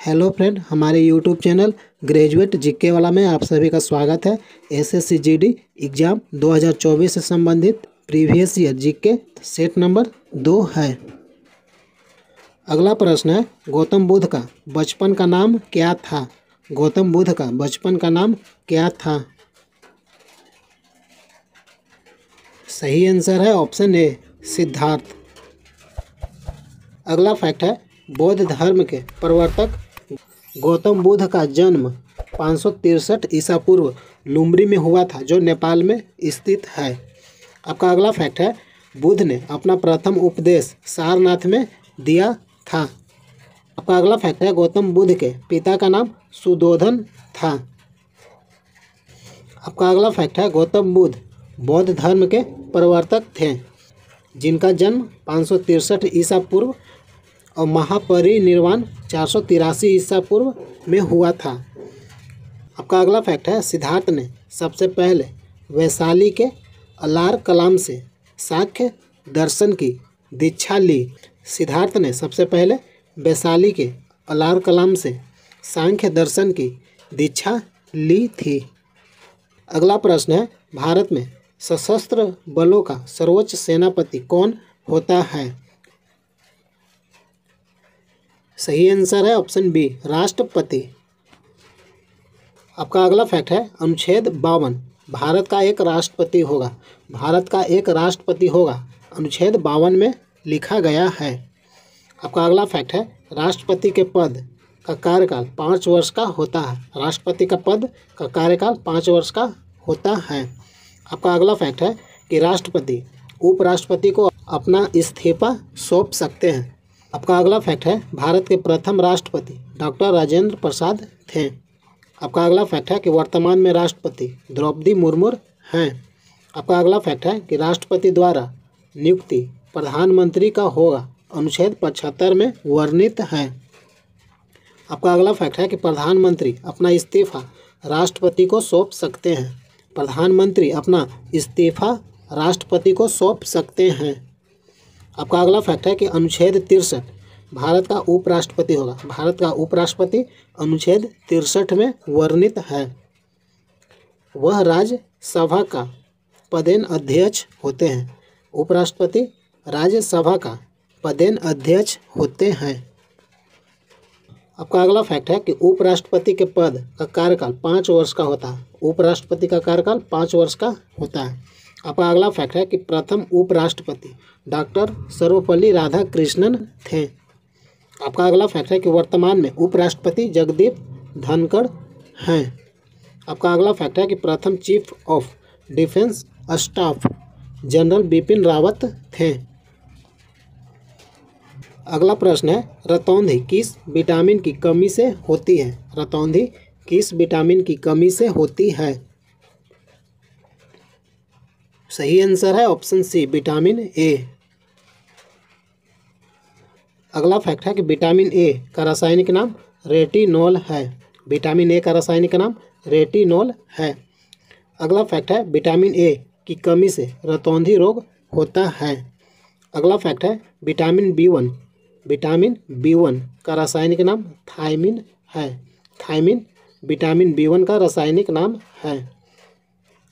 Hello friend, हमारे YouTube channel graduate GK वाला में आप सभी का स्वागत है। एसएससी जीडी एग्ज़ाम 2024 से संबंधित previous year GK set number 2 है। अगला प्रश्न है, गौतम बुद्ध का बचपन का नाम क्या था? गौतम बुद्ध का बचपन का नाम क्या था? सही आंसर है ऑप्शन ए, सिद्धार्थ। अगला फैक्ट है, बौद्ध धर्म के प्रवर्तक गौतम बुद्ध का जन्म 563 ईसा पूर्व लुम्बिनी में हुआ था, जो नेपाल में स्थित है। आपका अगला फैक्ट है, बुद्ध ने अपना प्रथम उपदेश सारनाथ में दिया था। आपका अगला फैक्ट है, गौतम बुद्ध के पिता का नाम सुद्धोधन था। आपका अगला फैक्ट है, गौतम बुद्ध बौद्ध धर्म के प्रवर्तक थे, जिनका जन्म 563 ईसा पूर्व और महापरिनिर्वाण 483 ईसा पूर्व में हुआ था। आपका अगला फैक्ट है, सिद्धार्थ ने सबसे पहले वैशाली के अलार कलाम से सांख्य दर्शन की दीक्षा ली। सिद्धार्थ ने सबसे पहले वैशाली के अलार कलाम से सांख्य दर्शन की दीक्षा ली थी। अगला प्रश्न है, भारत में सशस्त्र बलों का सर्वोच्च सेनापति कौन होता है? सही आंसर है ऑप्शन बी, राष्ट्रपति। आपका अगला फैक्ट है, अनुच्छेद 52 भारत का एक राष्ट्रपति होगा। भारत का एक राष्ट्रपति होगा, अनुच्छेद 52 में लिखा गया है। आपका अगला फैक्ट है, राष्ट्रपति के पद का कार्यकाल 5 वर्ष का होता है। राष्ट्रपति का पद का कार्यकाल 5 वर्ष का होता है। आपका अगला फैक्ट है कि राष्ट्रपति उपराष्ट्रपति को अपना इस्तीफा सौंप सकते हैं। आपका अगला फैक्ट है, भारत के प्रथम राष्ट्रपति डॉक्टर राजेंद्र प्रसाद थे। आपका अगला फैक्ट है कि वर्तमान में राष्ट्रपति द्रौपदी मुर्मू हैं। आपका अगला फैक्ट है कि राष्ट्रपति द्वारा नियुक्ति प्रधानमंत्री का होगा, अनुच्छेद 75 में वर्णित है। आपका अगला फैक्ट है कि प्रधानमंत्री अपना इस्तीफा राष्ट्रपति को सौंप सकते हैं। प्रधानमंत्री अपना इस्तीफा राष्ट्रपति को सौंप सकते हैं। आपका अगला फैक्ट है कि अनुच्छेद 63 भारत का उपराष्ट्रपति होगा। भारत का उपराष्ट्रपति अनुच्छेद 63 में वर्णित है। वह राज्यसभा का पदेन अध्यक्ष होते हैं। उपराष्ट्रपति राज्यसभा का पदेन अध्यक्ष होते हैं। आपका अगला फैक्ट है कि उपराष्ट्रपति के पद का कार्यकाल 5 वर्ष का होता है। उपराष्ट्रपति का कार्यकाल 5 वर्ष का होता है। आपका अगला फैक्ट है कि प्रथम उपराष्ट्रपति डॉक्टर सर्वपल्ली राधाकृष्णन थे। आपका अगला फैक्ट है कि वर्तमान में उपराष्ट्रपति जगदीप धनखड़ हैं। आपका अगला फैक्ट है कि प्रथम chief of defence staff general Bipin Rawat थे। अगला प्रश्न है, रतौंधी किस विटामिन की कमी से होती है? रतौंधी किस विटामिन की कमी से होती है? सही आंसर है ऑप्शन सी, विटामिन ए। अगला फैक्ट है कि विटामिन ए का रासायनिक नाम रेटिनॉल है। विटामिन ए का रासायनिक नाम रेटिनॉल है। अगला फैक्ट है, विटामिन ए की कमी से रतौंधी रोग होता है। अगला फैक्ट है, विटामिन बी1 का रासायनिक नाम थायमिन है। थायमिन विटामिन बी1 का रासायनिक नाम है।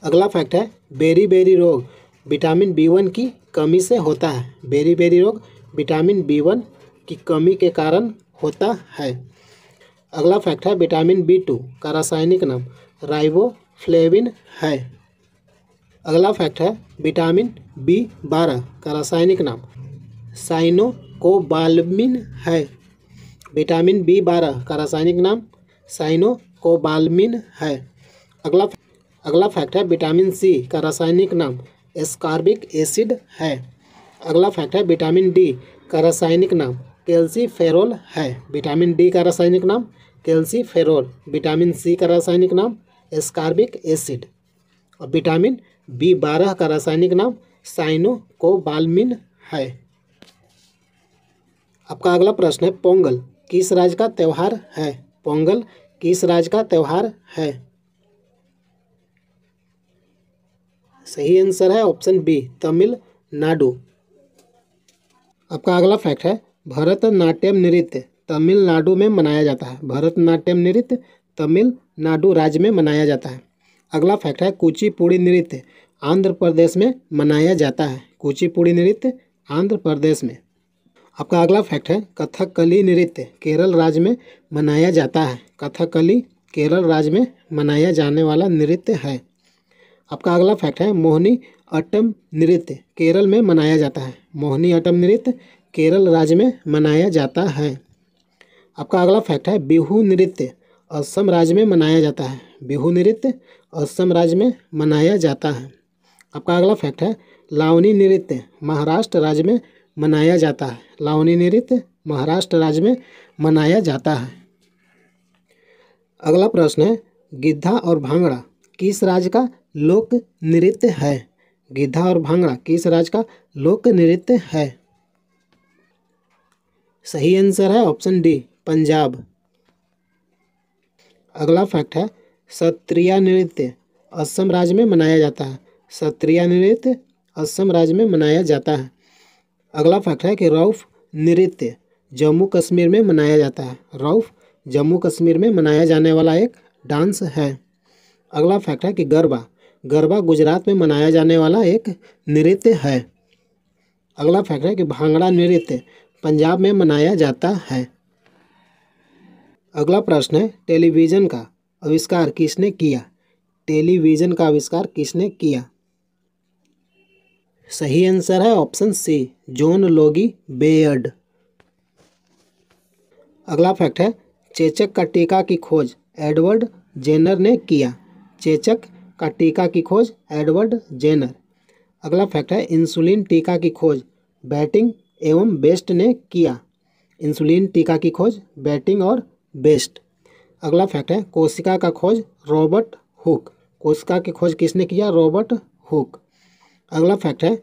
अगला फैक्ट है, बेरी रोग विटामिन बी1 की कमी से होता है। बेरी रोग विटामिन बी1 की कमी के कारण होता है। अगला फैक्ट है, विटामिन बी2 का रासायनिक नाम राइबोफ्लेविन है। अगला फैक्ट है, विटामिन बी12 का रासायनिक नाम साइनोकोबाल्मिन है। विटामिन बी12 का रासायनिक नाम साइनोकोबाल्मिन है। अगला फैक्ट है, विटामिन सी का रासायनिक नाम एस्कॉर्बिक एसिड है। अगला फैक्ट है, विटामिन डी का रासायनिक नाम कैल्सीफेरोल है। विटामिन डी का रासायनिक नाम कैल्सीफेरोल। विटामिन सी का रासायनिक नाम एस्कॉर्बिक एसिड और विटामिन बी12 का रासायनिक नाम साइनोकोबाल्मिन है। आपका अगला प्रश्न है, पोंगल किस राज्य का त्यौहार है? पोंगल किस राज्य का त्यौहार है? सही आंसर है ऑप्शन बी, तमिलनाडु। आपका अगला फैक्ट है, भरतनाट्यम नृत्य तमिलनाडु में मनाया जाता है? भरतनाट्यम नृत्य तमिलनाडु राज्य में मनाया जाता है। अगला फैक्ट है कुचिपुड़ी नृत्य आंध्र प्रदेश में मनाया जाता है। कुचिपुड़ी नृत्य आंध्र प्रदेश में। आपका अगला फैक्ट है कथकली नृत्य केरल राज्य में मनाया जाता है। कथकली केरल राज्य में मनाया जाने वाला नृत्य है। आपका अगला फैक्ट है मोहिनी अट्टम नृत्य केरल में मनाया जाता है। मोहिनी अट्टम नृत्य केरल राज्य में मनाया जाता है। आपका अगला फैक्ट है बिहू नृत्य असम राज्य में मनाया जाता है। बिहू नृत्य असम राज्य में मनाया जाता है। आपका अगला फैक्ट है लावनी नृत्य महाराष्ट्र राज्य में मनाया जाता है। लावनी नृत्य महाराष्ट्र राज्य में मनाया जाता है। अगला प्रश्न है गिद्धा और भांगड़ा किस राज्य का लोक नृत्य है? गिद्धा और भांगड़ा किस राज्य का लोक नृत्य है? सही आंसर है ऑप्शन डी पंजाब। अगला फैक्ट है सत्रिया नृत्य असम राज्य में मनाया जाता है। सत्रिया नृत्य असम राज्य में मनाया जाता है। अगला फैक्ट है कि रऊफ नृत्य जम्मू कश्मीर में मनाया जाता है। रऊफ जम्मू कश्मीर में मनाया जाने वाला एक डांस है। अगला फैक्ट है कि गरबा गरबा गुजरात में मनाया जाने वाला एक नृत्य है। अगला फैक्ट है कि भांगड़ा नृत्य पंजाब में मनाया जाता है। अगला प्रश्न है टेलीविज़न का आविष्कार किसने किया? टेलीविज़न का आविष्कार किसने किया? सही आंसर है option C John Logie Baird. अगला फैक्ट है चेचक का टीका की खोज एडवर्ड जेनर ने किया। चेचक का टीका की खोज एडवर्ड जेनर। अगला फैक्ट है इंसुलिन टीका की खोज बैटिंग एवं बेस्ट ने किया। इंसुलिन टीका की खोज बैटिंग और बेस्ट। अगला फैक्ट है कोशिका का खोज रॉबर्ट हुक। कोशिका की खोज किसने किया? Robert Hooke. अगला फैक्ट है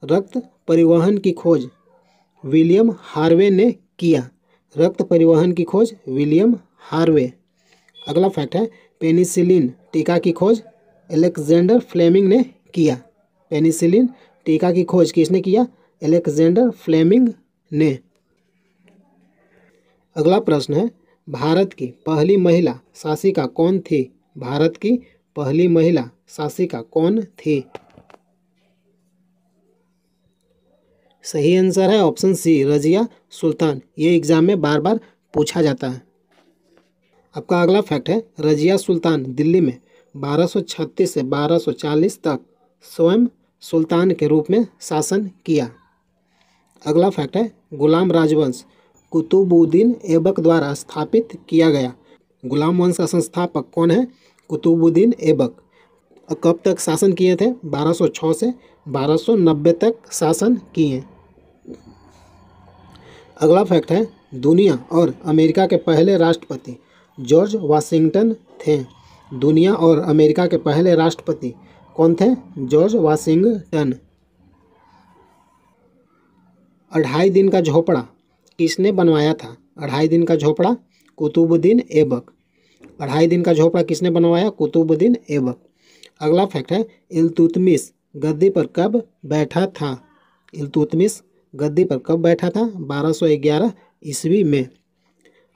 रक्त परिवहन की खोज विलियम हार्वे ने किया। रक्त परिवहन की खोज विलियम हार्वे। अगला फैक्ट है पेनिसिलिन टीका की खोज अलेक्जेंडर फ्लेमिंग ने किया। पेनिसिलिन टीका की खोज किसने किया? अलेक्जेंडर फ्लेमिंग ने। अगला प्रश्न है भारत की पहली महिला शासिका कौन थी? भारत की पहली महिला शासिका कौन थी? सही आंसर है ऑप्शन सी रजिया सुल्तान। ये एग्जाम में बार बार पूछा जाता है। आपका अगला फैक्ट है रजिया सुल्तान दिल्ली में 1236 से 1240 तक स्वयं सुल्तान के रूप में शासन किया। अगला फैक्ट है गुलाम राजवंश कुतुबुद्दीन ऐबक द्वारा स्थापित किया गया। गुलाम वंश का संस्थापक कौन है? कुतुबुद्दीन ऐबक। कब तक शासन किए थे? 1206 से 1290 तक शासन किए। अगला फैक्ट है दुनिया और अमेरिका के पहले राष्ट्रपति जॉर्ज वाशिंगटन थे। दुनिया और अमेरिका के पहले राष्ट्रपति कौन थे? George Washington. 2.5 दिन का झोपड़ा किसने बनवाया था? 2.5 दिन का झोपड़ा कुतुबुद्दीन ऐबक। 2.5 दिन का झोपड़ा किसने बनवाया? कुतुबुद्दीन ऐबक। अगला फैक्ट है इल्तुतमिश गद्दी पर कब बैठा था? इल्तुतमिश गद्दी पर कब बैठा था? 1211 ईस्वी में।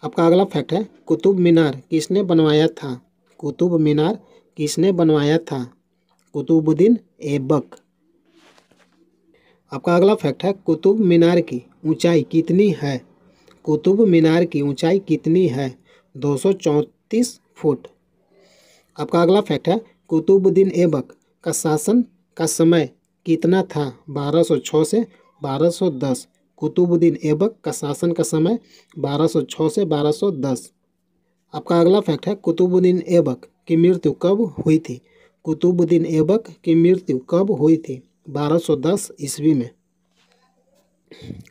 आपका अगला फैक्ट है कुतुब मीनार किसने बनवाया था? कुतुब मीनार किसने बनवाया था? कुतुबुद्दीन ऐबक। आपका अगला फैक्ट है कुतुब मीनार की ऊंचाई कितनी है? कुतुब मीनार की ऊंचाई कितनी है? 234 फुट। आपका अगला फैक्ट है कुतुबुद्दीन ऐबक का शासन का समय कितना था? 1206 से 1210। कुतुबुद्दीन ऐबक का शासन का समय 1206 से 1210। आपका अगला फैक्ट है कुतुबुद्दीन ऐबक की मृत्यु कब हुई थी? कुतुबुद्दीन ऐबक की मृत्यु कब हुई थी? 1210 ईस्वी में।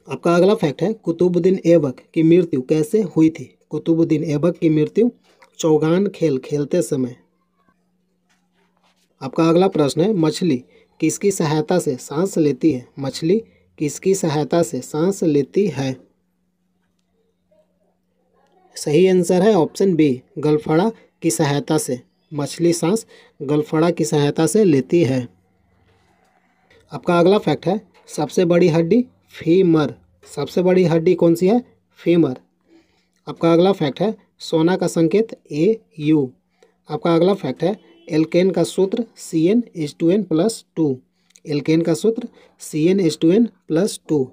आपका अगला फैक्ट है कुतुबुद्दीन ऐबक की मृत्यु कैसे हुई थी? कुतुबुद्दीन ऐबक की मृत्यु चौगान खेल खेलते समय। आपका अगला प्रश्न है मछली किसकी सहायता से सांस लेती है? मछली किसकी सहायता से सांस लेती है? सही आंसर है ऑप्शन बी गलफड़ा की सहायता से। मछली सांस गलफड़ा की सहायता से लेती है। आपका अगला फैक्ट है सबसे बड़ी हड्डी फीमर। सबसे बड़ी हड्डी कौन सी है? फीमर। आपका अगला फैक्ट है सोना का संकेत AU। आपका अगला फैक्ट है एल्केन का सूत्र CnH2n+2। एल्केन का सूत्र CnH2n+2।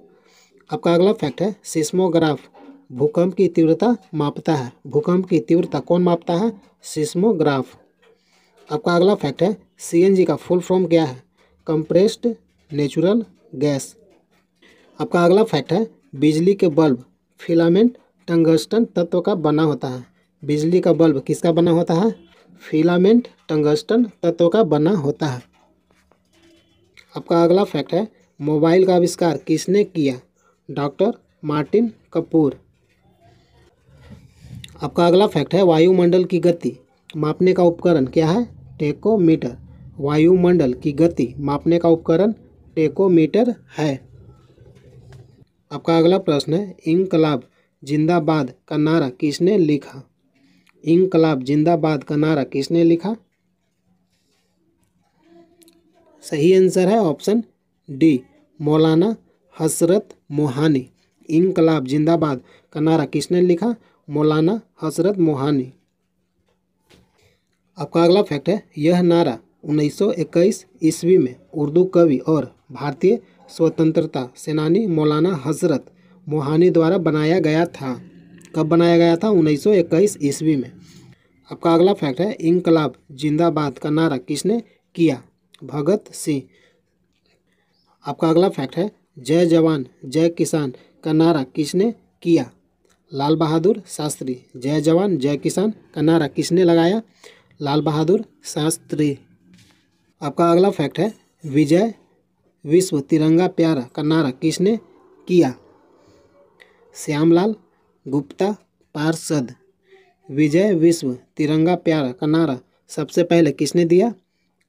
आपका अगला फैक्ट है सिस्मोग्राफ भूकंप की तीव्रता मापता है। भूकंप की तीव्रता कौन मापता है? सिस्मोग्राफ। आपका अगला फैक्ट है CNG का फुल फॉर्म क्या है? Compressed natural gas. आपका अगला फैक्ट है बिजली के बल्ब फिलामेंट टंगस्टन तत्व का बना होता है। बिजली का बल्ब किसका बना होता है? फिलामेंट टंगस्टन तत्व का बना होता है। आपका अगला फैक्ट है मोबाइल का आविष्कार किसने किया? Doctor Martin Kapoor. आपका अगला फैक्ट है वायुमंडल की गति मापने का उपकरण क्या है? टेकोमीटर। वायुमंडल की गति मापने का उपकरण टेकोमीटर है। आपका अगला प्रश्न है इंकलाब जिंदाबाद का नारा किसने लिखा? इंकलाब जिंदाबाद का नारा किसने लिखा? सही आंसर है ऑप्शन डी, मौलाना हजरत मोहानी। इंकलाब जिंदाबाद का नारा किसने लिखा? मौलाना हजरत मोहानी। आपका अगला फैक्ट है यह नारा 1921 ईस्वी में उर्दू कवि और भारतीय स्वतंत्रता सेनानी मौलाना हजरत मोहानी द्वारा बनाया गया था। कब बनाया गया था? 1921 ईस्वी में। आपका अगला फैक्ट है इंकलाब जिंदाबाद का नारा किसने किया? भगत सिंह। आपका अगला फैक्ट है जय जवान जय किसान का नारा किसने किया? लाल बहादुर शास्त्री। जय जवान जय किसान का नारा किसने लगाया? लाल बहादुर शास्त्री। आपका अगला फैक्ट है विजय विश्व तिरंगा प्यारा का नारा किसने किया? श्यामलाल गुप्ता पार्षद। विजय विश्व तिरंगा प्यारा का नारा सबसे पहले किसने दिया?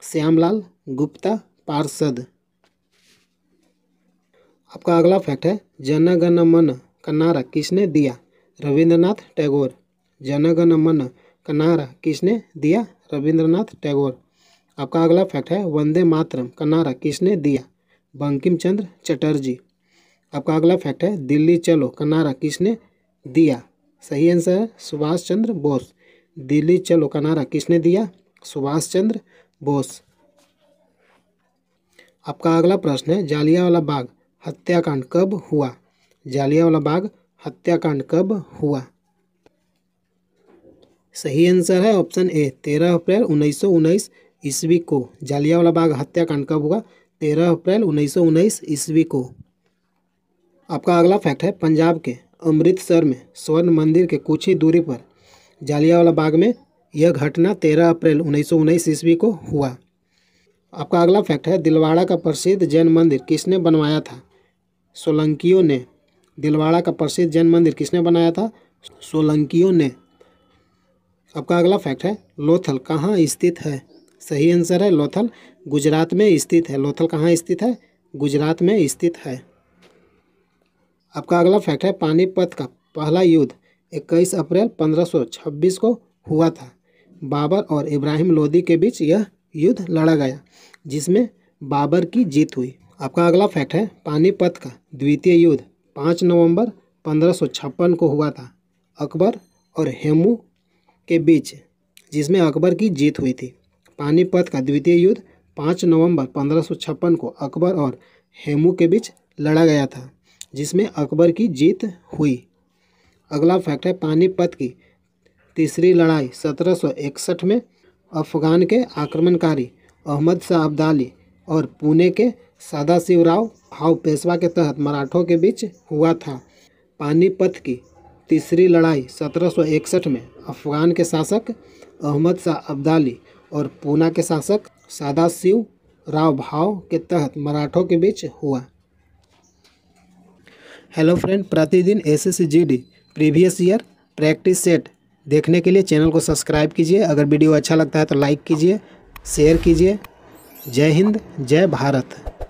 श्यामलाल गुप्ता पार्षद। आपका अगला फैक्ट है जन गण मन का नारा किसने दिया? रविंद्रनाथ टैगोर। जन गण मन का नारा किसने दिया? रविंद्रनाथ टैगोर। आपका अगला फैक्ट है वंदे मातरम का नारा किसने दिया? बंकिम चंद्र चटर्जी। आपका अगला फैक्ट है दिल्ली चलो का नारा किसने दिया? सही आंसर है सुभाष चंद्र बोस। दिल्ली चलो का नारा किसने दिया? सुभाष चंद्र बोस। आपका अगला प्रश्न है जालियांवाला बाग हत्याकांड कब हुआ? जालियांवाला बाग हत्याकांड कब हुआ? सही आंसर है ऑप्शन ए 13 अप्रैल 1919 ईस्वी को। जालियांवाला बाग हत्याकांड कब हुआ? 13 अप्रैल 1919 ईस्वी को। आपका अगला फैक्ट है पंजाब के अमृतसर में स्वर्ण मंदिर के कुछ ही दूरी पर जालियांवाला बाग में यह घटना 13 अप्रैल 1919 ईस्वी को हुआ। आपका अगला फैक्ट है दिलवाड़ा का प्रसिद्ध जैन मंदिर किसने बनवाया था? सोलंकियों ने। दिलवाड़ा का प्रसिद्ध जैन मंदिर किसने बनाया था? सोलंकियों ने। आपका अगला फैक्ट है लोथल कहाँ स्थित है? सही आंसर है लोथल गुजरात में स्थित है। लोथल कहाँ स्थित है? गुजरात में स्थित है। आपका अगला फैक्ट है पानीपत का पहला युद्ध 21 अप्रैल 1526 को हुआ था। बाबर और इब्राहिम लोदी के बीच यह युद्ध लड़ा गया जिसमें बाबर की जीत हुई। आपका अगला फैक्ट है पानीपत का द्वितीय युद्ध 5 नवंबर 1556 को हुआ था अकबर और हेमू के बीच, जिसमें अकबर की जीत हुई थी। पानीपत का द्वितीय युद्ध 5 नवंबर 1556 को अकबर और हेमू के बीच लड़ा गया था जिसमें अकबर की जीत हुई। अगला फैक्ट है पानीपत की तीसरी लड़ाई 1761 में अफगान के आक्रमणकारी अहमद शाह अब्दाली और पुणे के सदाशिवराव भाऊ पेशवा के तहत मराठों के बीच हुआ था। पानीपत की तीसरी लड़ाई 1761 में अफगान के शासक अहमद शाह अब्दाली और पूना के शासक सदाशिवराव भाऊ के तहत मराठों के बीच हुआ। हेलो फ्रेंड, प्रतिदिन SSCGD previous year practice set देखने के लिए चैनल को सब्सक्राइब कीजिए। अगर वीडियो अच्छा लगता है तो लाइक कीजिए, शेयर कीजिए। जय हिंद, जय भारत।